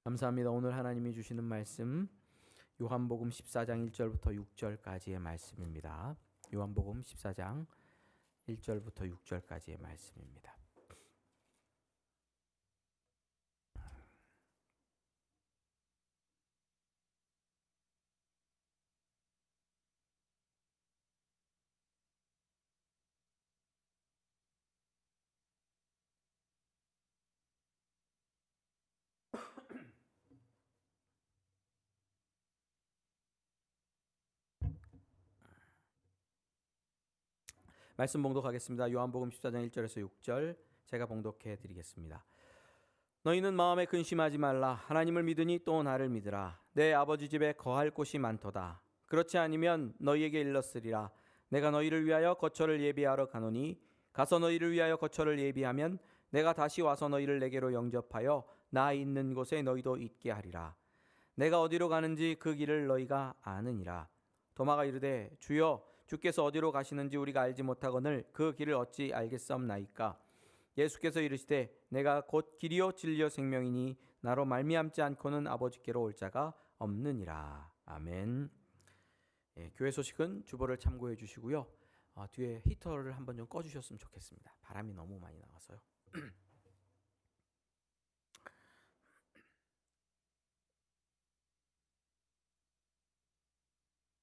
감사합니다. 오늘 하나님이 주시는 말씀 요한복음 14장 1절부터 6절까지의 말씀입니다. 요한복음 14장 1절부터 6절까지의 말씀입니다. 말씀 봉독하겠습니다. 요한복음 14장 1절에서 6절 제가 봉독해 드리겠습니다. 너희는 마음에 근심하지 말라. 하나님을 믿으니 또 나를 믿으라. 내 아버지 집에 거할 곳이 많도다. 그렇지 아니면 너희에게 일렀으리라. 내가 너희를 위하여 거처를 예비하러 가노니 가서 너희를 위하여 거처를 예비하면 내가 다시 와서 너희를 내게로 영접하여 나 있는 곳에 너희도 있게 하리라. 내가 어디로 가는지 그 길을 너희가 아느니라. 도마가 이르되 주여 주께서 어디로 가시는지 우리가 알지 못하거늘 그 길을 어찌 알겠사옵나이까. 예수께서 이르시되 내가 곧 길이요 진리요 생명이니 나로 말미암지 않고는 아버지께로 올 자가 없느니라. 아멘. 교회 소식은 주보를 참고해 주시고요. 뒤에 히터를 한번 좀 꺼주셨으면 좋겠습니다. 바람이 너무 많이 나와서요.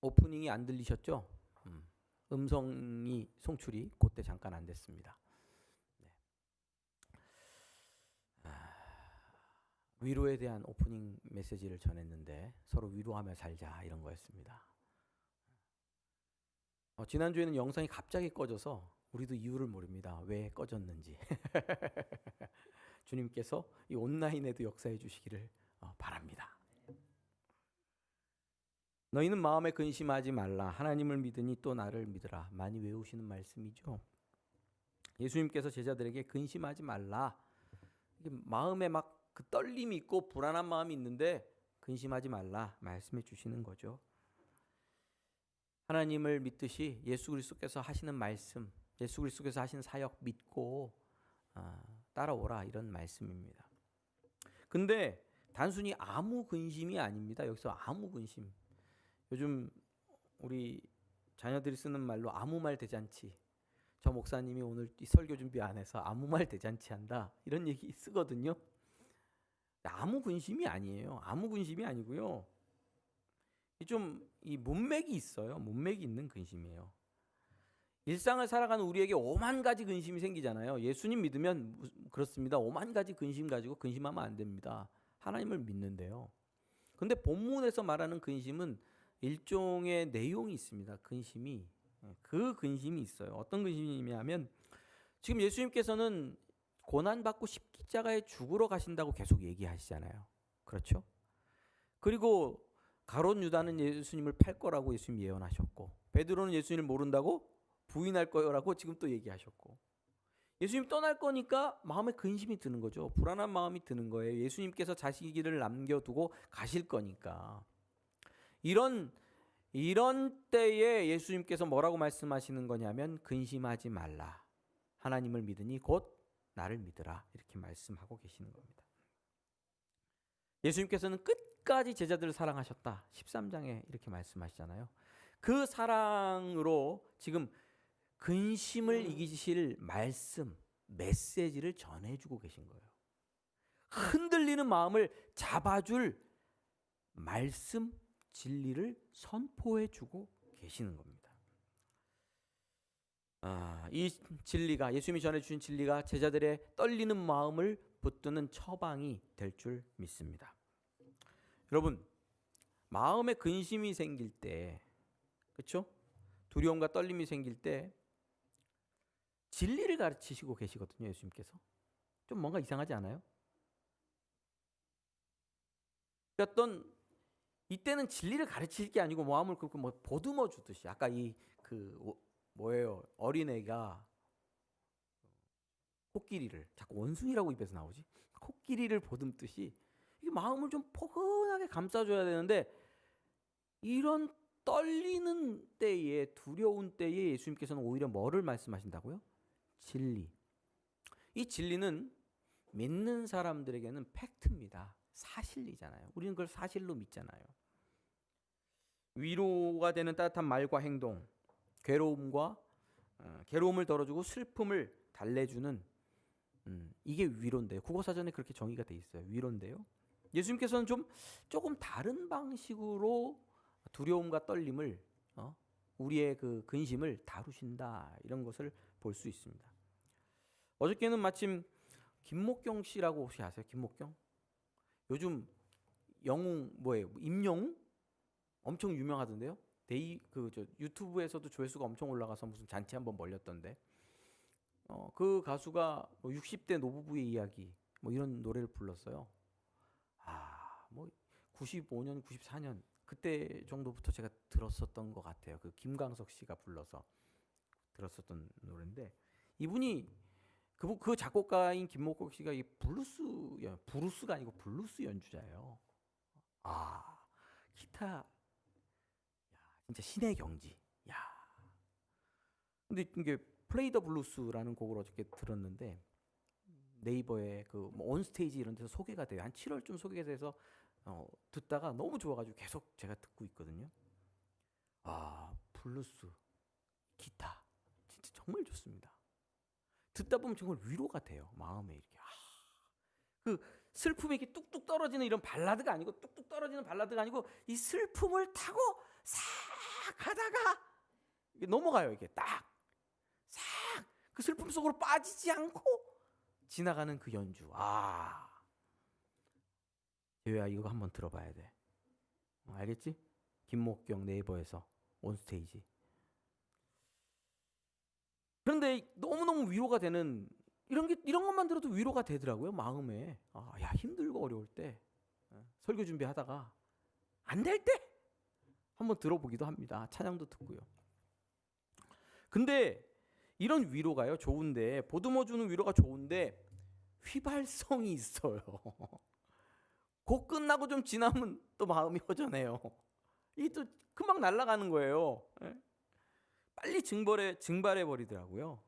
오프닝이 안 들리셨죠? 음성이 송출이 그때 잠깐 안 됐습니다. 위로에 대한 오프닝 메시지를 전했는데 서로 위로하며 살자 이런 거였습니다. 지난주에는 영상이 갑자기 꺼져서 우리도 이유를 모릅니다. 왜 꺼졌는지. 주님께서 이 온라인에도 역사해 주시기를 바랍니다. 너희는 마음에 근심하지 말라. 하나님을 믿으니 또 나를 믿으라. 많이 외우시는 말씀이죠. 예수님께서 제자들에게 근심하지 말라. 마음에 막 그 떨림이 있고 불안한 마음이 있는데 근심하지 말라 말씀해 주시는 거죠. 하나님을 믿듯이 예수 그리스도께서 하시는 말씀, 예수 그리스도께서 하시는 사역 믿고 따라오라 이런 말씀입니다. 근데 단순히 아무 근심이 아닙니다. 여기서 아무 근심. 요즘 우리 자녀들이 쓰는 말로 아무 말 대잔치. 저 목사님이 오늘 이 설교 준비 안 해서 아무 말 대잔치 한다 이런 얘기 쓰거든요. 아무 근심이 아니에요. 아무 근심이 아니고요. 좀 이 문맥이 있어요. 문맥이 있는 근심이에요. 일상을 살아가는 우리에게 오만 가지 근심이 생기잖아요. 예수님 믿으면 그렇습니다. 오만 가지 근심 가지고 근심하면 안 됩니다. 하나님을 믿는데요. 근데 본문에서 말하는 근심은 일종의 내용이 있습니다. 근심이. 그 근심이 있어요. 어떤 근심이냐면 지금 예수님께서는 고난받고 십자가에 죽으러 가신다고 계속 얘기하시잖아요. 그렇죠? 그리고 가룟 유다는 예수님을 팔 거라고 예수님 예언하셨고 베드로는 예수님을 모른다고 부인할 거라고 지금 또 얘기하셨고 예수님 떠날 거니까 마음에 근심이 드는 거죠. 불안한 마음이 드는 거예요. 예수님께서 자식이를 남겨두고 가실 거니까. 이런 때에 예수님께서 뭐라고 말씀하시는 거냐면 근심하지 말라. 하나님을 믿으니 곧 나를 믿으라. 이렇게 말씀하고 계시는 겁니다. 예수님께서는 끝까지 제자들을 사랑하셨다. 13장에 이렇게 말씀하시잖아요. 그 사랑으로 지금 근심을 이기실 말씀, 메시지를 전해주고 계신 거예요. 흔들리는 마음을 잡아줄 말씀, 진리를 선포해주고 계시는 겁니다. 이 진리가 예수님이 전해주신 진리가 제자들의 떨리는 마음을 붙드는 처방이 될 줄 믿습니다. 여러분 마음에 근심이 생길 때 그렇죠? 두려움과 떨림이 생길 때 진리를 가르치시고 계시거든요. 예수님께서 좀 뭔가 이상하지 않아요? 어떤 이때는 진리를 가르칠 게 아니고 마음을 그렇게 보듬어 주듯이 아까 뭐예요? 어린애가 코끼리를 자꾸 원숭이라고 입에서 나오지? 코끼리를 보듬듯이 이 마음을 좀 포근하게 감싸줘야 되는데 이런 떨리는 때에 두려운 때에 예수님께서는 오히려 뭐를 말씀하신다고요? 진리. 이 진리는 믿는 사람들에게는 팩트입니다. 사실이잖아요. 우리는 그걸 사실로 믿잖아요. 위로가 되는 따뜻한 말과 행동, 괴로움을 덜어주고 슬픔을 달래주는 이게 위로인데요. 국어사전에 그렇게 정의가 돼 있어요. 위로인데요. 예수님께서는 조금 다른 방식으로 두려움과 떨림을 우리의 그 근심을 다루신다 이런 것을 볼 수 있습니다. 어저께는 마침 김목경 씨라고 혹시 아세요? 김목경? 요즘 영웅 뭐예요? 임영웅? 엄청 유명하던데요. 유튜브에서도 조회수가 엄청 올라가서 무슨 잔치 한번 벌렸던데. 그 가수가 60대 노부부의 이야기 이런 노래를 불렀어요. 95년, 94년 그때 정도부터 제가 들었었던 것 같아요. 그 김광석 씨가 불러서 들었었던 노래인데 이분이 그 작곡가인 김목경 씨가 이 브루스가 아니고 블루스 연주자예요. 기타 진짜 신의 경지. 근데 이게 플레이 더 블루스라는 곡을 어저께 들었는데 네이버에 온스테이지 이런 데서 소개가 돼요. 한 7월쯤 소개가 돼서 듣다가 너무 좋아가지고 계속 제가 듣고 있거든요. 블루스 기타 진짜 정말 좋습니다. 듣다 보면 정말 위로가 돼요. 마음에 이렇게 그 슬픔이 이렇게 뚝뚝 떨어지는 이런 발라드가 아니고 이 슬픔을 타고 싹 가다가 넘어가요. 이게 딱 싹 그 슬픔 속으로 빠지지 않고 지나가는 그 연주. 재호야 이거 한번 들어봐야 돼. 알겠지? 김목경 네이버에서 온스테이지. 그런데 너무너무 위로가 되는 이런 것만 들어도 위로가 되더라고요. 마음에. 힘들고 어려울 때 설교 준비하다가 안 될 때 한번 들어보기도 합니다. 찬양도 듣고요. 근데 이런 위로가요 좋은데 보듬어 주는 위로가 좋은데 휘발성이 있어요. 곡 끝나고 좀 지나면 또 마음이 허전해요. 이게 또 금방 날아가는 거예요. 빨리 증발해 버리더라고요.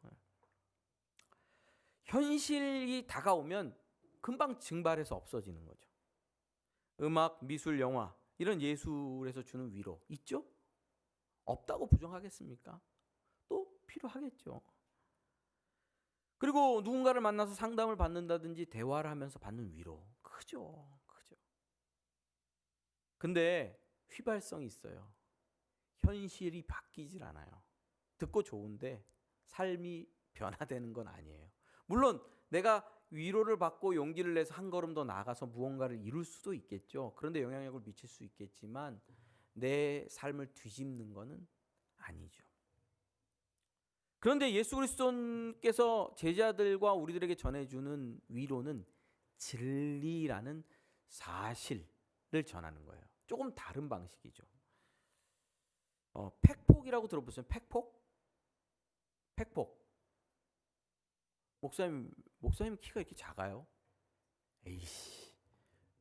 현실이 다가오면 금방 증발해서 없어지는 거죠. 음악, 미술, 영화 이런 예술에서 주는 위로 있죠? 없다고 부정하겠습니까? 또 필요하겠죠. 그리고 누군가를 만나서 상담을 받는다든지 대화를 하면서 받는 위로 크죠. 근데 휘발성이 있어요. 현실이 바뀌질 않아요. 듣고 좋은데 삶이 변화되는 건 아니에요. 물론 내가 위로를 받고 용기를 내서 한 걸음 더 나아가서 무언가를 이룰 수도 있겠죠. 그런데 영향력을 미칠 수 있겠지만 내 삶을 뒤집는 것은 아니죠. 그런데 예수 그리스도께서 제자들과 우리들에게 전해주는 위로는 진리라는 사실을 전하는 거예요. 조금 다른 방식이죠. 팩폭이라고 들어보셨어요? 팩폭. 목사님 키가 이렇게 작아요? 에이씨,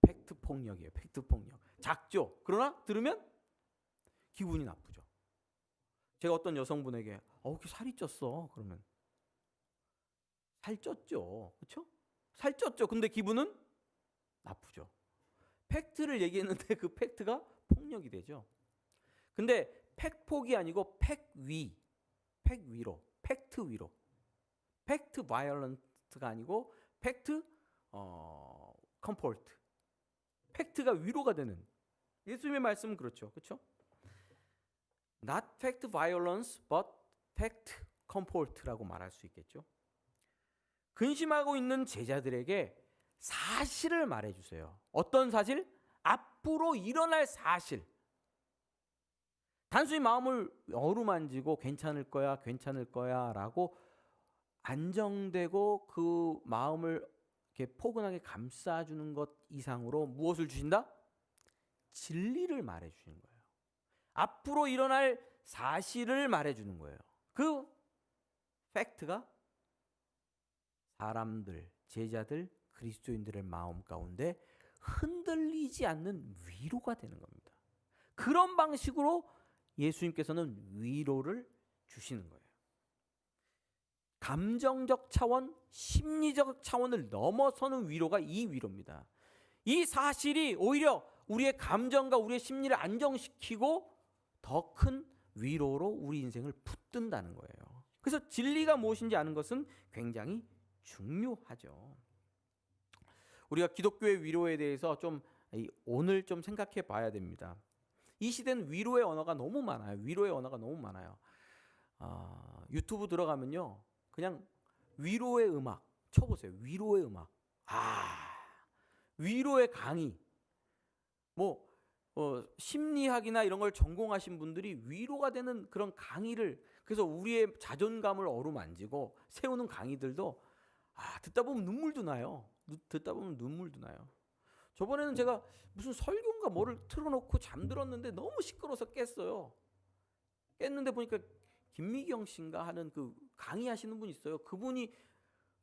팩트 폭력이에요. 팩트 폭력. 작죠. 그러나 들으면 기분이 나쁘죠. 제가 어떤 여성분에게 이렇게 살이 쪘어. 그러면 살쪘죠. 그렇죠? 살쪘죠. 근데 기분은 나쁘죠. 팩트를 얘기했는데 그 팩트가 폭력이 되죠. 근데 팩폭이 아니고 팩위로, 팩트 위로. 팩트 바이올런트가 아니고 팩트 컴포트. 팩트가 위로가 되는. 예수님의 말씀은 그렇죠. 그렇죠? Not fact violence but fact comfort라고 말할 수 있겠죠. 근심하고 있는 제자들에게 사실을 말해 주세요. 어떤 사실? 앞으로 일어날 사실. 단순히 마음을 어루만지고 괜찮을 거야 라고 안정되고 그 마음을 이렇게 포근하게 감싸주는 것 이상으로 무엇을 주신다? 진리를 말해 주시는 거예요. 앞으로 일어날 사실을 말해 주는 거예요. 그 팩트가 사람들, 제자들, 그리스도인들의 마음 가운데 흔들리지 않는 위로가 되는 겁니다. 그런 방식으로 예수님께서는 위로를 주시는 거예요. 감정적 차원, 심리적 차원을 넘어서는 위로가 이 위로입니다. 이 사실이 오히려 우리의 감정과 우리의 심리를 안정시키고 더 큰 위로로 우리 인생을 붙든다는 거예요. 그래서 진리가 무엇인지 아는 것은 굉장히 중요하죠. 우리가 기독교의 위로에 대해서 좀 오늘 좀 생각해 봐야 됩니다. 이 시대는 위로의 언어가 너무 많아요. 위로의 언어가 너무 많아요. 유튜브 들어가면요, 그냥 위로의 음악 쳐보세요. 위로의 음악, 위로의 강의, 심리학이나 이런 걸 전공하신 분들이 위로가 되는 그런 강의를, 그래서 우리의 자존감을 어루만지고 세우는 강의들도 듣다 보면 눈물도 나요. 저번에는 제가 무슨 설교인가 뭐를 틀어놓고 잠들었는데 너무 시끄러워서 깼어요. 깼는데 보니까 김미경 씨인가 하는 그 강의하시는 분이 있어요. 그분이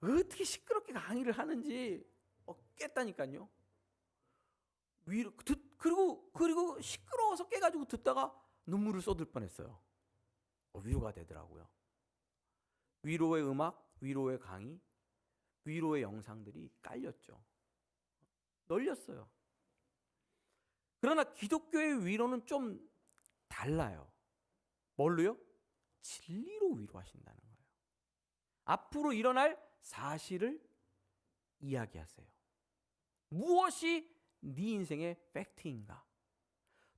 어떻게 시끄럽게 강의를 하는지 깼다니까요. 그리고 시끄러워서 깨가지고 듣다가 눈물을 쏟을 뻔했어요. 위로가 되더라고요. 위로의 음악, 위로의 강의, 위로의 영상들이 깔렸죠. 널렸어요. 그러나 기독교의 위로는 좀 달라요. 뭘로요? 진리로 위로하신다는 거예요. 앞으로 일어날 사실을 이야기하세요. 무엇이 네 인생의 팩트인가?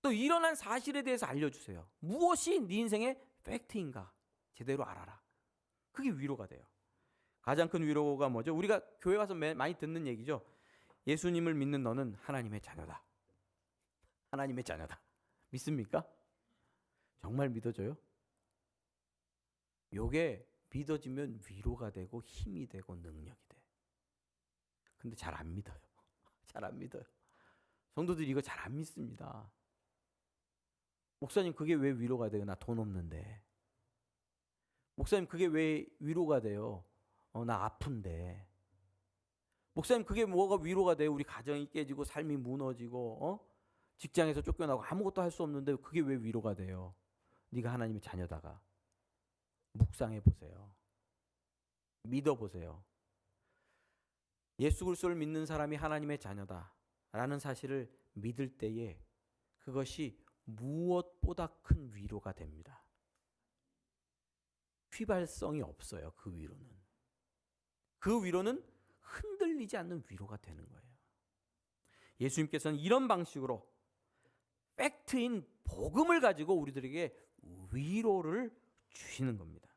또 일어난 사실에 대해서 알려주세요. 무엇이 네 인생의 팩트인가? 제대로 알아라. 그게 위로가 돼요. 가장 큰 위로가 뭐죠? 우리가 교회 가서 많이 듣는 얘기죠. 예수님을 믿는 너는 하나님의 자녀다. 하나님의 자녀다. 믿습니까? 정말 믿어져요? 요게 믿어지면 위로가 되고 힘이 되고 능력이 돼. 근데 잘 안 믿어요. 잘 안 믿어요. 성도들이 이거 잘 안 믿습니다. 목사님, 그게 왜 위로가 돼요? 나 돈 없는데. 목사님, 그게 왜 위로가 돼요? 나 아픈데. 목사님, 그게 뭐가 위로가 돼요? 우리 가정이 깨지고 삶이 무너지고 직장에서 쫓겨나고 아무것도 할 수 없는데 그게 왜 위로가 돼요? 네가 하나님의 자녀다가. 묵상해 보세요. 믿어 보세요. 예수 그리스도를 믿는 사람이 하나님의 자녀다라는 사실을 믿을 때에 그것이 무엇보다 큰 위로가 됩니다. 휘발성이 없어요. 그 위로는. 그 위로는 흔들리지 않는 위로가 되는 거예요. 예수님께서는 이런 방식으로 팩트인 복음을 가지고 우리들에게 위로를 주시는 겁니다.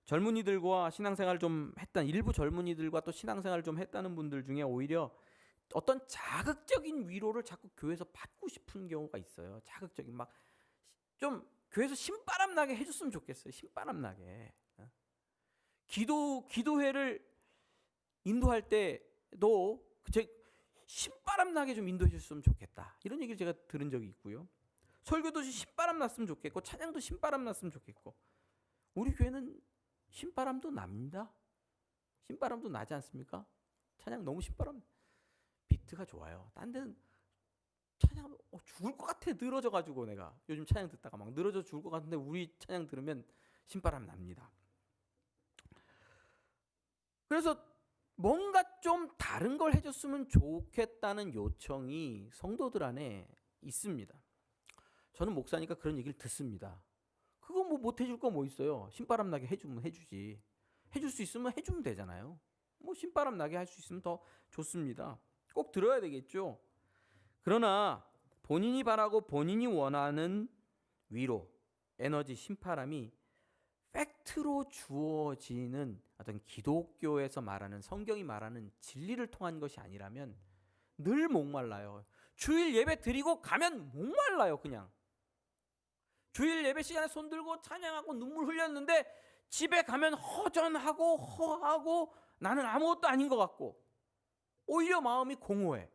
젊은이들과 신앙생활을 좀 했던, 일부 젊은이들과 또 신앙생활을 좀 했다는 분들 중에 오히려 어떤 자극적인 위로를 자꾸 교회에서 받고 싶은 경우가 있어요. 자극적인, 막 좀 교회에서 신바람 나게 해줬으면 좋겠어요. 신바람 나게. 기도회를 인도할 때도 신바람 나게 좀 인도해 줬으면 좋겠다. 이런 얘기를 제가 들은 적이 있고요. 설교도 신바람 났으면 좋겠고, 찬양도 신바람 났으면 좋겠고. 우리 교회는 신바람도 납니다. 신바람도 나지 않습니까? 찬양 너무 신바람, 비트가 좋아요. 딴 데는 찬양 죽을 것 같아. 늘어져가지고 내가 요즘 찬양 듣다가 막 늘어져 죽을 것 같은데 우리 찬양 들으면 신바람 납니다. 그래서 뭔가 좀 다른 걸 해줬으면 좋겠다는 요청이 성도들 안에 있습니다. 저는 목사니까 그런 얘기를 듣습니다. 그거 뭐 못 해줄 거 뭐 있어요. 신바람 나게 해주면 해주지. 해줄 수 있으면 해주면 되잖아요. 뭐 신바람 나게 할 수 있으면 더 좋습니다. 꼭 들어야 되겠죠. 그러나 본인이 바라고 본인이 원하는 위로, 에너지, 신바람이 팩트로 주어지는 어떤 기독교에서 말하는, 성경이 말하는 진리를 통한 것이 아니라면 늘 목말라요. 주일 예배 드리고 가면 목말라요. 그냥 주일 예배 시간에 손 들고 찬양하고 눈물 흘렸는데 집에 가면 허전하고 허하고 나는 아무것도 아닌 것 같고 오히려 마음이 공허해.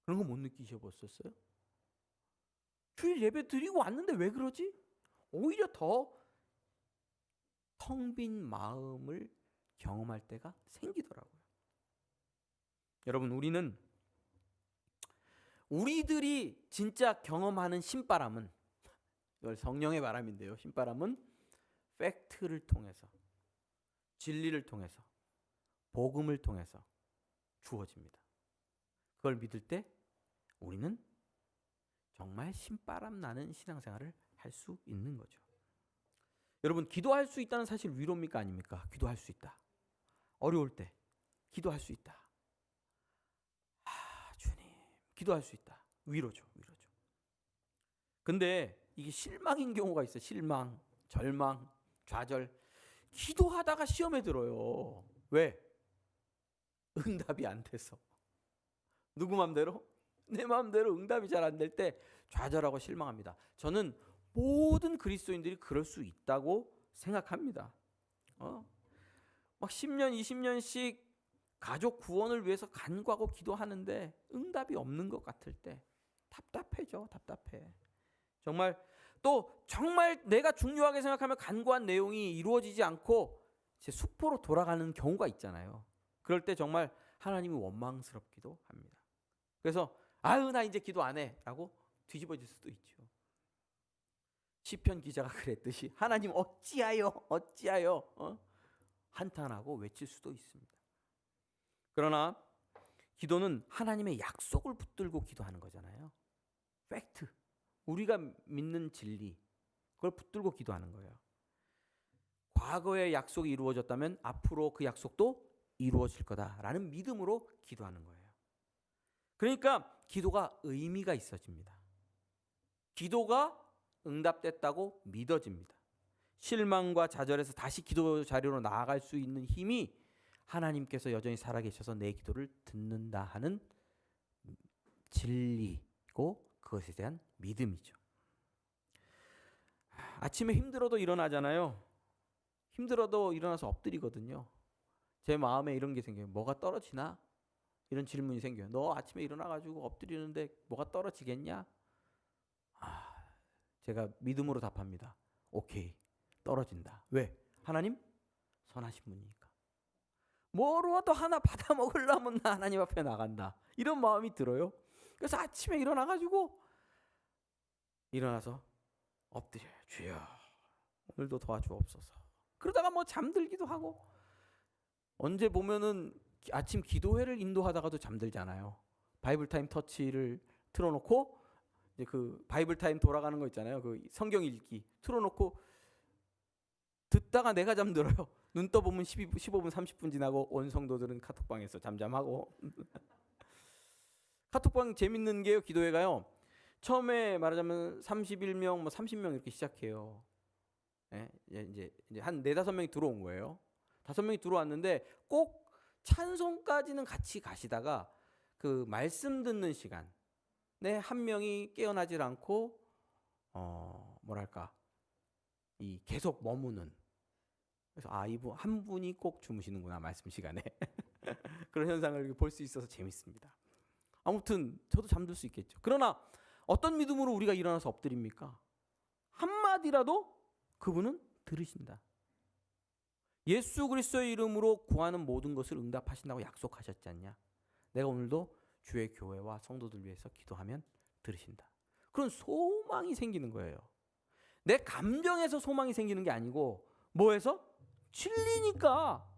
그런 거 못 느끼셔봤었어요? 주일 예배 드리고 왔는데 왜 그러지? 오히려 더 텅 빈 마음을 경험할 때가 생기더라고요. 여러분, 우리들이 진짜 경험하는 신바람은, 이걸 성령의 바람인데요. 신바람은 팩트를 통해서, 진리를 통해서, 복음을 통해서 주어집니다. 그걸 믿을 때 우리는 정말 신바람 나는 신앙생활을 할 수 있는 거죠. 여러분, 기도할 수 있다는 사실 위로입니까 아닙니까? 기도할 수 있다. 어려울 때 기도할 수 있다. 주님, 기도할 수 있다. 위로죠. 근데 이게 실망인 경우가 있어요. 실망, 절망, 좌절. 기도하다가 시험에 들어요. 왜? 응답이 안 돼서. 누구 맘대로? 내 마음대로 응답이 잘 안 될 때 좌절하고 실망합니다. 저는 모든 그리스도인들이 그럴 수 있다고 생각합니다. 막 10년, 20년씩 가족 구원을 위해서 간구하고 기도하는데 응답이 없는 것 같을 때 답답해져. 답답해. 정말 내가 중요하게 생각하면 간구한 내용이 이루어지지 않고 제 수포로 돌아가는 경우가 있잖아요. 그럴 때 정말 하나님이 원망스럽기도 합니다. 그래서 나 이제 기도 안 해 라고 뒤집어질 수도 있죠. 시편 기자가 그랬듯이 하나님 어찌하여 한탄하고 외칠 수도 있습니다. 그러나 기도는 하나님의 약속을 붙들고 기도하는 거잖아요. 팩트, 우리가 믿는 진리, 그걸 붙들고 기도하는 거예요. 과거의 약속이 이루어졌다면 앞으로 그 약속도 이루어질 거다라는 믿음으로 기도하는 거예요. 그러니까 기도가 의미가 있어집니다. 기도가 응답됐다고 믿어집니다. 실망과 좌절에서 다시 기도 자리로 나아갈 수 있는 힘이 하나님께서 여전히 살아계셔서 내 기도를 듣는다 하는 진리고 그것에 대한 믿음이죠. 아침에 힘들어도 일어나잖아요. 힘들어도 일어나서 엎드리거든요. 제 마음에 이런 게 생겨요. 뭐가 떨어지나? 이런 질문이 생겨요. 너 아침에 일어나가지고 엎드리는데 뭐가 떨어지겠냐? 제가 믿음으로 답합니다. 오케이, 떨어진다. 왜? 하나님 선하신 분이니까. 뭐로라도 하나 받아 먹으려면 나 하나님 앞에 나간다. 이런 마음이 들어요. 그래서 아침에 일어나서 엎드려요. 주여, 오늘도 도와주옵소서. 그러다가 뭐 잠들기도 하고, 언제 보면은 아침 기도회를 인도하다가도 잠들잖아요. 바이블 타임 터치를 틀어놓고 이제 그 바이블 타임 돌아가는 거 있잖아요. 그 성경 읽기 틀어놓고 듣다가 내가 잠들어요. 눈 떠보면 15분 30분 지나고 온 성도들은 카톡방에서 잠잠하고. 카톡방 재밌는 게요. 기도회가요. 처음에 말하자면 31명, 뭐 30명 이렇게 시작해요. 예, 이제 한 4-5명이 들어온 거예요. 5명이 들어왔는데 꼭 찬송까지는 같이 가시다가 그 말씀 듣는 시간에 한 명이 깨어나질 않고 이 계속 머무는. 그래서 이분 한 분이 꼭 주무시는구나 말씀 시간에. 그런 현상을 볼 수 있어서 재밌습니다. 아무튼 저도 잠들 수 있겠죠. 그러나 어떤 믿음으로 우리가 일어나서 엎드립니까? 한마디라도 그분은 들으신다. 예수 그리스도의 이름으로 구하는 모든 것을 응답하신다고 약속하셨지 않냐? 내가 오늘도 주의 교회와 성도들 위해서 기도하면 들으신다. 그런 소망이 생기는 거예요. 내 감정에서 소망이 생기는 게 아니고 뭐에서? 진리니까.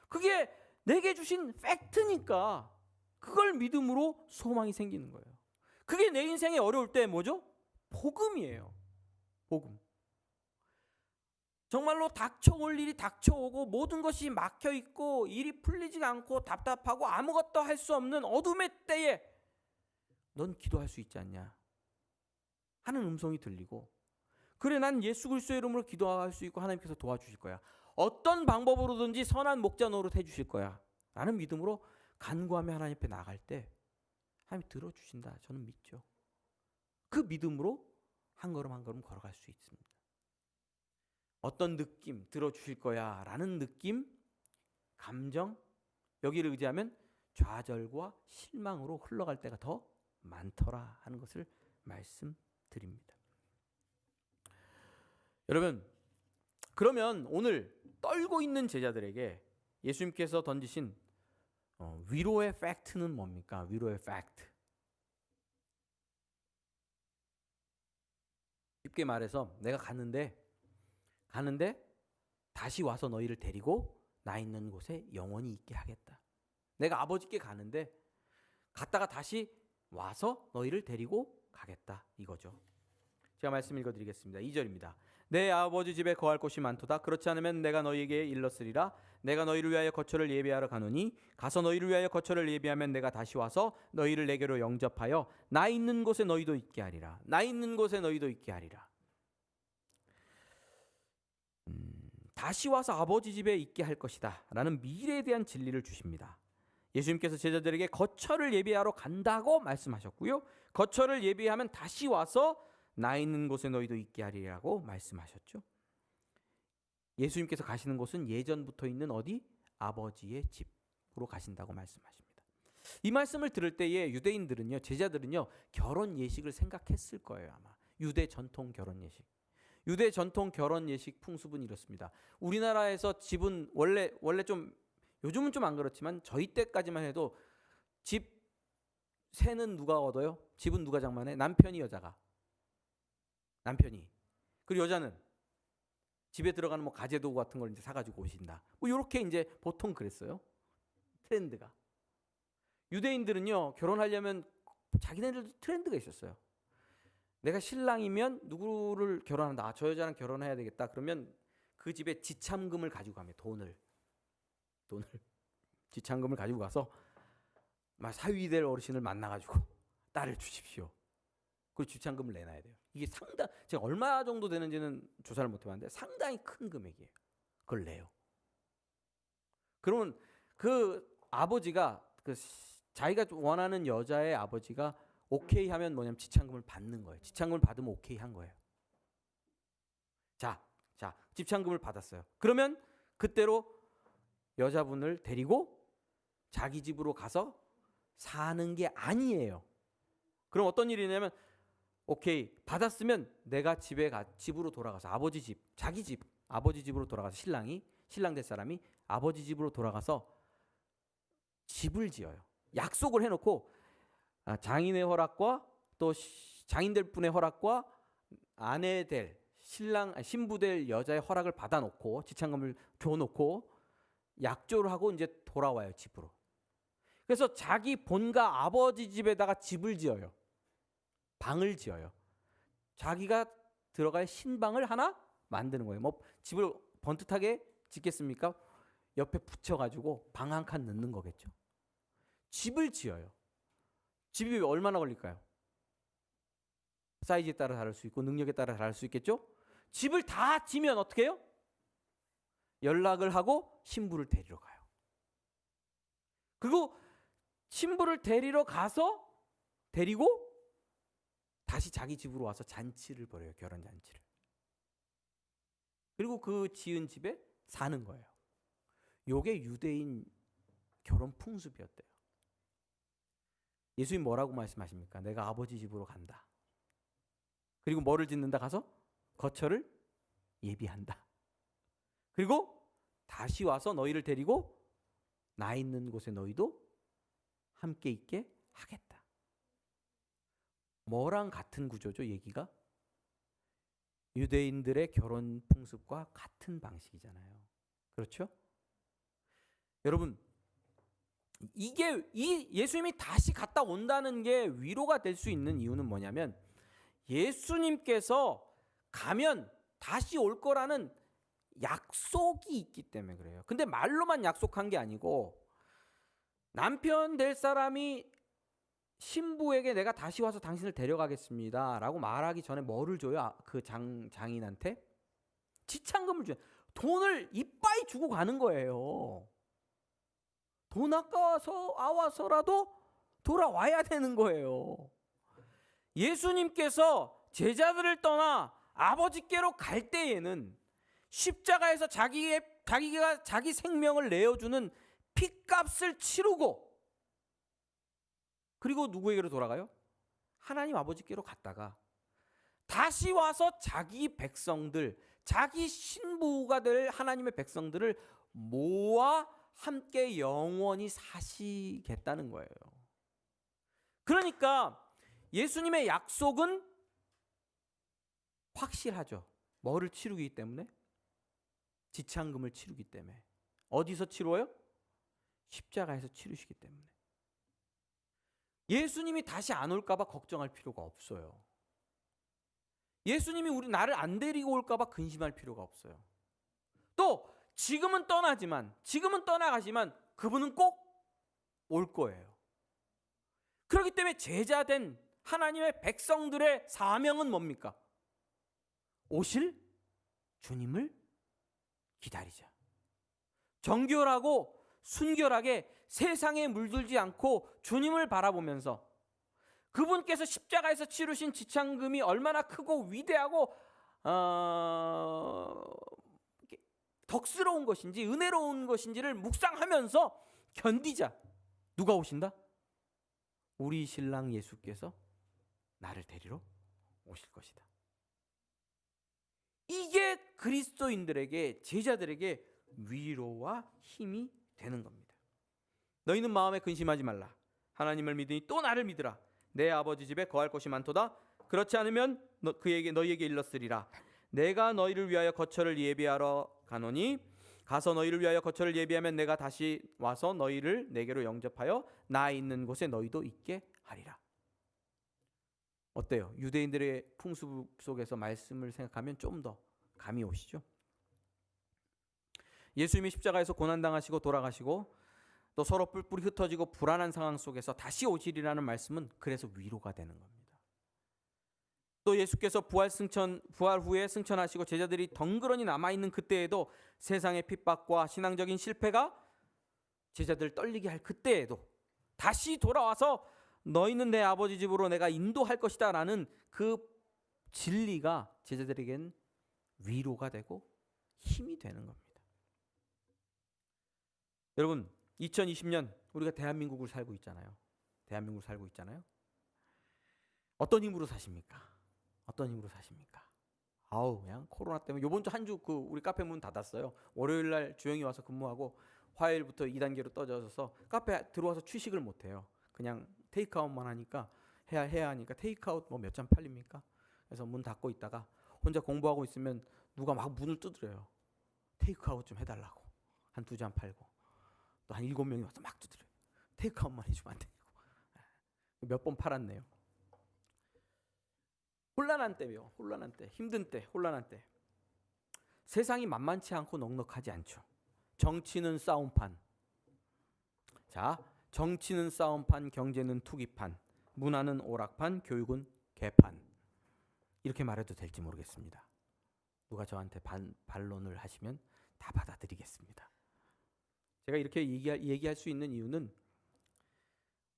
그게 내게 주신 팩트니까. 그걸 믿음으로 소망이 생기는 거예요. 그게 내 인생에 어려울 때 뭐죠? 복음이에요. 복음. 정말로 닥쳐올 일이 닥쳐오고 모든 것이 막혀있고 일이 풀리지가 않고 답답하고 아무것도 할 수 없는 어둠의 때에 넌 기도할 수 있지 않냐 하는 음성이 들리고, 그래 난 예수 그리스도의 이름으로 기도할 수 있고 하나님께서 도와주실 거야. 어떤 방법으로든지 선한 목자 노릇 해주실 거야 라는 믿음으로 간구하며 하나님 앞에 나갈 때 하나님이 들어주신다. 저는 믿죠. 그 믿음으로 한 걸음 한 걸음 걸어갈 수 있습니다. 어떤 느낌, 들어주실 거야 라는 느낌, 감정, 여기를 의지하면 좌절과 실망으로 흘러갈 때가 더 많더라 하는 것을 말씀드립니다. 여러분, 그러면 오늘 떨고 있는 제자들에게 예수님께서 던지신 위로의 팩트는 뭡니까? 위로의 팩트. 쉽게 말해서 내가 가는데 다시 와서 너희를 데리고 나 있는 곳에 영원히 있게 하겠다. 내가 아버지께 가는데 갔다가 다시 와서 너희를 데리고 가겠다 이거죠. 제가 말씀 읽어드리겠습니다. 2절입니다. 내 아버지 집에 거할 곳이 많도다. 그렇지 않으면 내가 너희에게 일렀으리라. 내가 너희를 위하여 거처를 예비하러 가노니 가서 너희를 위하여 거처를 예비하면 내가 다시 와서 너희를 내게로 영접하여 나 있는 곳에 너희도 있게 하리라. 나 있는 곳에 너희도 있게 하리라. 다시 와서 아버지 집에 있게 할 것이다 라는 미래에 대한 진리를 주십니다. 예수님께서 제자들에게 거처를 예비하러 간다고 말씀하셨고요. 거처를 예비하면 다시 와서 나 있는 곳에 너희도 있게 하리라고 말씀하셨죠. 예수님께서 가시는 곳은 예전부터 있는 어디? 아버지의 집으로 가신다고 말씀하십니다. 이 말씀을 들을 때에 유대인들은요, 제자들은요, 결혼 예식을 생각했을 거예요. 아마 유대 전통 결혼 예식. 유대 전통 결혼 예식 풍습은 이렇습니다. 우리나라에서 집은 원래 좀 요즘은 좀 안 그렇지만 저희 때까지만 해도 집 세는 누가 얻어요? 집은 누가 장만해? 남편이 여자가. 남편이. 그리고 여자는 집에 들어가는 뭐 가재도구 같은 걸 이제 사가지고 오신다. 뭐 이렇게 이제 보통 그랬어요. 트렌드가. 유대인들은요, 결혼하려면 자기네들도 트렌드가 있었어요. 내가 신랑이면 누구를 결혼한다. 아, 저 여자랑 결혼해야 되겠다. 그러면 그 집에 지참금을 가지고 가면 돈을 지참금을 가지고 가서 막 사위될 어르신을 만나가지고 딸을 주십시오. 그리고 지참금을 내놔야 돼요. 이게 제가 얼마 정도 되는지는 조사를 못 해봤는데 상당히 큰 금액이에요. 그걸 내요. 그러면 그 아버지가 자기가 원하는 여자의 아버지가 오케이 하면 뭐냐면 지참금을 받는 거예요. 지참금을 받으면 오케이 한 거예요. 자, 지참금을 받았어요. 그러면 그때로 여자분을 데리고 자기 집으로 가서 사는 게 아니에요. 그럼 어떤 일이 있냐면 오케이 받았으면 내가 집으로 돌아가서 아버지 집, 자기 집, 아버지 집으로 돌아가서 신랑 될 사람이 아버지 집으로 돌아가서 집을 지어요. 약속을 해놓고 장인의 허락과 또 장인될 분의 허락과 아내 될 신부 될 여자의 허락을 받아놓고 지참금을 줘놓고 약조를 하고 이제 돌아와요, 집으로. 그래서 자기 본가 아버지 집에다가 집을 지어요. 방을 지어요. 자기가 들어갈 신방을 하나 만드는 거예요. 뭐 집을 번듯하게 짓겠습니까? 옆에 붙여가지고 방 한 칸 넣는 거겠죠. 집을 지어요. 집이 얼마나 걸릴까요? 사이즈에 따라 다를 수 있고 능력에 따라 다를 수 있겠죠. 집을 다 지면 어떻게 해요? 연락을 하고 신부를 데리러 가요. 그리고 신부를 데리러 가서 데리고 다시 자기 집으로 와서 잔치를 벌여요. 결혼 잔치를. 그리고 그 지은 집에 사는 거예요. 요게 유대인 결혼 풍습이었대요. 예수님 뭐라고 말씀하십니까? 내가 아버지 집으로 간다. 그리고 뭐를 짓는다? 가서 거처를 예비한다. 그리고 다시 와서 너희를 데리고 나 있는 곳에 너희도 함께 있게 하겠다. 뭐랑 같은 구조죠, 얘기가? 유대인들의 결혼 풍습과 같은 방식이잖아요. 그렇죠? 여러분, 이 예수님이 다시 갔다 온다는 게 위로가 될 수 있는 이유는 뭐냐면 예수님께서 가면 다시 올 거라는 약속이 있기 때문에 그래요. 근데 말로만 약속한 게 아니고 남편 될 사람이 신부에게 내가 다시 와서 당신을 데려가겠습니다 라고 말하기 전에 뭐를 줘요? 그 장인한테? 지참금을 줘요. 돈을 이빠이 주고 가는 거예요. 돈 아까워서라도 돌아와야 되는 거예요. 예수님께서 제자들을 떠나 아버지께로 갈 때에는 십자가에서 자기가 자기 생명을 내어주는 핏값을 치르고 그리고 누구에게로 돌아가요? 하나님 아버지께로 갔다가 다시 와서 자기 백성들, 자기 신부가 될 하나님의 백성들을 모아 함께 영원히 사시겠다는 거예요. 그러니까 예수님의 약속은 확실하죠. 뭐를 치르기 때문에? 지참금을 치르기 때문에. 어디서 치루어요? 십자가에서 치르시기 때문에. 예수님이 다시 안 올까 봐 걱정할 필요가 없어요. 예수님이 나를 안 데리고 올까 봐 근심할 필요가 없어요. 또 지금은 떠나가지만 그분은 꼭 올 거예요. 그렇기 때문에 제자된 하나님의 백성들의 사명은 뭡니까? 오실 주님을 기다리자. 정결하고 순결하게 세상에 물들지 않고 주님을 바라보면서 그분께서 십자가에서 치르신 지창금이 얼마나 크고 위대하고 덕스러운 것인지 은혜로운 것인지를 묵상하면서 견디자. 누가 오신다? 우리 신랑 예수께서 나를 데리러 오실 것이다. 이게 그리스도인들에게, 제자들에게 위로와 힘이 되는 겁니다. 너희는 마음에 근심하지 말라. 하나님을 믿으니 또 나를 믿으라. 내 아버지 집에 거할 곳이 많도다. 그렇지 않으면 너희에게 일렀으리라. 내가 너희를 위하여 거처를 예비하러 가노니 가서 너희를 위하여 거처를 예비하면 내가 다시 와서 너희를 내게로 영접하여 나 있는 곳에 너희도 있게 하리라. 어때요? 유대인들의 풍습 속에서 말씀을 생각하면 좀 더 감이 오시죠? 예수님이 십자가에서 고난당하시고 돌아가시고 또 서로 뿔뿔이 흩어지고 불안한 상황 속에서 다시 오시리라는 말씀은 그래서 위로가 되는 겁니다. 또 예수께서 부활 후에 승천하시고 제자들이 덩그러니 남아있는 그때에도 세상의 핍박과 신앙적인 실패가 제자들을 떨리게 할 그때에도 다시 돌아와서 너희는 내 아버지 집으로 내가 인도할 것이다 라는 그 진리가 제자들에겐 위로가 되고 힘이 되는 겁니다. 여러분, 2020년 우리가 대한민국을 살고 있잖아요. 어떤 힘으로 사십니까? 그냥 코로나 때문에 이번 주 한 주 우리 카페 문 닫았어요. 월요일 날 주영이 와서 근무하고 화요일부터 2단계로 떠져서 카페 들어와서 취식을 못 해요. 그냥 테이크아웃만 하니까 해야 하니까 테이크아웃 몇 잔 팔립니까? 그래서 문 닫고 있다가 혼자 공부하고 있으면 누가 막 문을 두드려요. 테이크아웃 좀 해달라고. 한 2잔 팔고 또 한 7명이 와서 막 두드려요. 테이크아웃만 해주면 안 되냐고. 몇 번 팔았네요. 혼란한 때요. 힘든 때, 혼란한 때. 세상이 만만치 않고 넉넉하지 않죠. 정치는 싸움판. 정치는 싸움판, 경제는 투기판, 문화는 오락판, 교육은 개판. 이렇게 말해도 될지 모르겠습니다. 누가 저한테 반론을 하시면 다 받아들이겠습니다. 제가 이렇게 얘기할 수 있는 이유는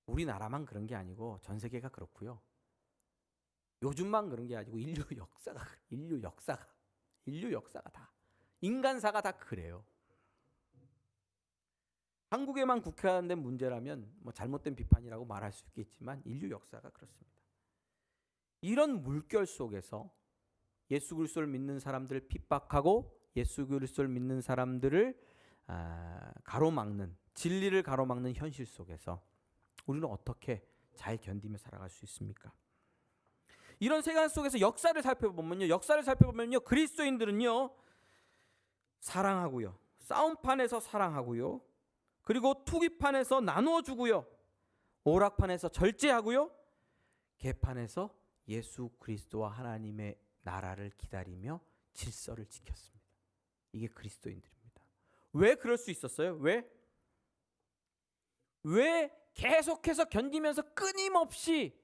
우리나라만 그런 게 아니고 전 세계가 그렇고요. 요즘만 그런 게 아니고 인류 역사가 다, 인간사가 다 그래요. 한국에만 국한된 문제라면 잘못된 비판이라고 말할 수 있겠지만 인류 역사가 그렇습니다. 이런 물결 속에서 예수 그리스도를 믿는 사람들을 핍박하고 예수 그리스도를 믿는 사람들을 가로막는, 진리를 가로막는 현실 속에서 우리는 어떻게 잘 견디며 살아갈 수 있습니까? 이런 세상 속에서 역사를 살펴보면요, 그리스도인들은요, 사랑하고요, 싸움판에서 사랑하고요, 그리고 투기판에서 나누어주고요, 오락판에서 절제하고요, 개판에서 예수 그리스도와 하나님의 나라를 기다리며 질서를 지켰습니다. 이게 그리스도인들입니다. 왜 그럴 수 있었어요? 왜 계속해서 견디면서 끊임없이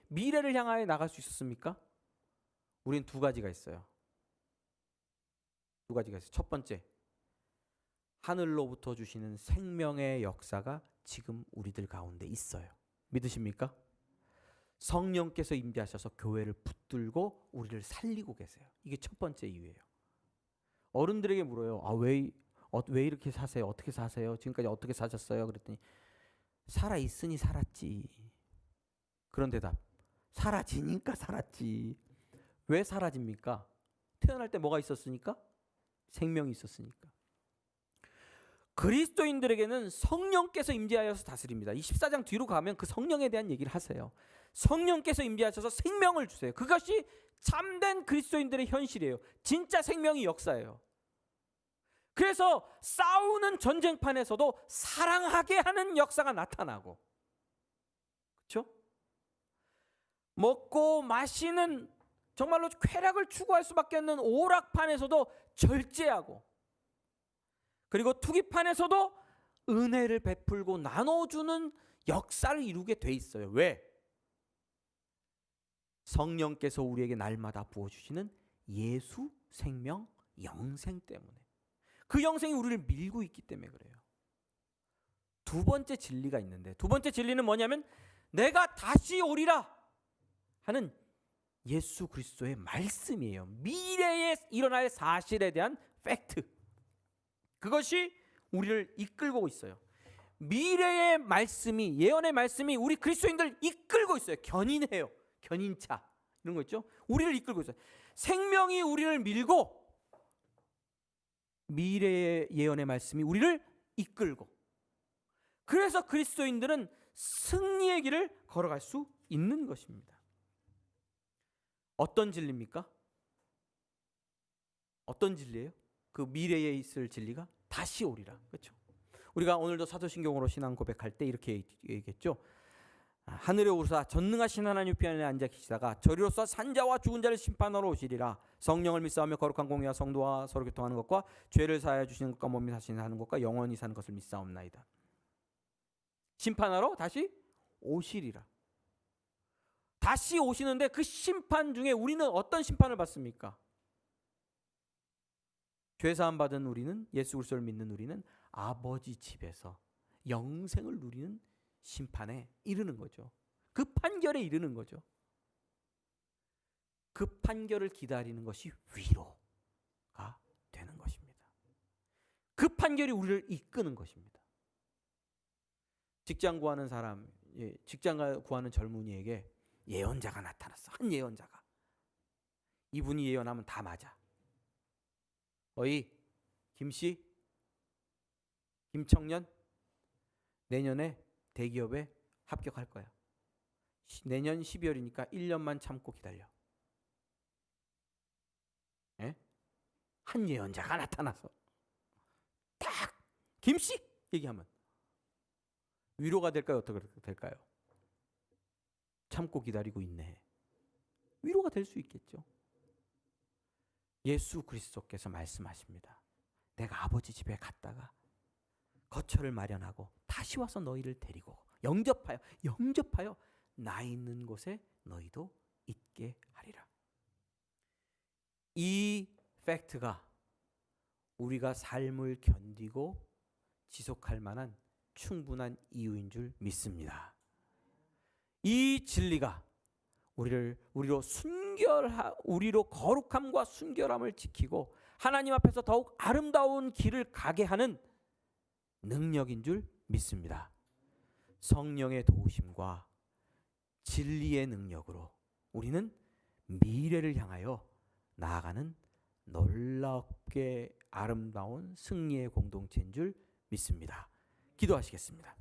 미래를 향하여 나갈 수 있었습니까? 우린 두 가지가 있어요. 첫 번째, 하늘로부터 주시는 생명의 역사가 지금 우리들 가운데 있어요. 믿으십니까? 성령께서 임재하셔서 교회를 붙들고 우리를 살리고 계세요. 이게 첫 번째 이유예요. 어른들에게 물어요. 왜 이렇게 사세요? 어떻게 사세요? 지금까지 어떻게 사셨어요? 그랬더니 살아있으니 살았지. 그런 대답. 사라지니까 살았지. 왜 사라집니까? 태어날 때 뭐가 있었으니까? 생명이 있었으니까. 그리스도인들에게는 성령께서 임재하여서 다스립니다. 이 14장 뒤로 가면 그 성령에 대한 얘기를 하세요. 성령께서 임재하셔서 생명을 주세요. 그것이 참된 그리스도인들의 현실이에요. 진짜 생명이 역사예요. 그래서 싸우는 전쟁판에서도 사랑하게 하는 역사가 나타나고, 그렇죠? 먹고 마시는 정말로 쾌락을 추구할 수밖에 없는 오락판에서도 절제하고, 그리고 투기판에서도 은혜를 베풀고 나눠주는 역사를 이루게 돼 있어요. 왜? 성령께서 우리에게 날마다 부어주시는 예수 생명 영생 때문에. 그 영생이 우리를 밀고 있기 때문에 그래요. 두 번째 진리가 있는데, 두 번째 진리는 뭐냐면 내가 다시 오리라 하는 예수 그리스도의 말씀이에요. 미래에 일어날 사실에 대한 팩트. 그것이 우리를 이끌고 있어요. 미래의 말씀이, 예언의 말씀이 우리 그리스도인들 이끌고 있어요. 견인해요. 견인차 이런 거 있죠. 우리를 이끌고 있어요. 생명이 우리를 밀고 미래의 예언의 말씀이 우리를 이끌고, 그래서 그리스도인들은 승리의 길을 걸어갈 수 있는 것입니다. 어떤 진리입니까? 어떤 진리예요? 그 미래에 있을 진리가 다시 오리라. 그렇죠? 우리가 오늘도 사도신경으로 신앙 고백할 때 이렇게 얘기했죠. 하늘에 오르사 전능하신 하나님 우편에 앉아 계시다가 저리로서 산자와 죽은 자를 심판하러 오시리라. 성령을 믿사오며 거룩한 공의와 성도와 서로 교통하는 것과 죄를 사하여 주시는 것과 몸이 사시는 것과 영원히 사는 것을 믿사옵나이다. 심판하러 다시 오시리라. 다시 오시는데 그 심판 중에 우리는 어떤 심판을 받습니까? 죄사함 받은 우리는, 예수 그리스도를 믿는 우리는 아버지 집에서 영생을 누리는 심판에 이르는 거죠. 그 판결에 이르는 거죠. 그 판결을 기다리는 것이 위로가 되는 것입니다. 그 판결이 우리를 이끄는 것입니다. 직장 구하는 사람, 직장 구하는 젊은이에게 예언자가 나타났어. 한 예언자가. 이분이 예언하면 다 맞아. 어이 김씨, 김청년, 내년에 대기업에 합격할 거야. 내년 12월이니까 1년만 참고 기다려. 예? 한 예언자가 나타나서 딱 김씨 얘기하면 위로가 될까요? 어떻게 될까요? 참고 기다리고 있네. 위로가 될 수 있겠죠. 예수 그리스도께서 말씀하십니다. 내가 아버지 집에 갔다가 거처를 마련하고 다시 와서 너희를 데리고 영접하여 나 있는 곳에 너희도 있게 하리라. 이 팩트가 우리가 삶을 견디고 지속할 만한 충분한 이유인 줄 믿습니다. 이 진리가 우리로 거룩함과 순결함을 지키고 하나님 앞에서 더욱 아름다운 길을 가게 하는 능력인 줄 믿습니다. 성령의 도우심과 진리의 능력으로 우리는 미래를 향하여 나아가는 놀랍게 아름다운 승리의 공동체인 줄 믿습니다. 기도하시겠습니다.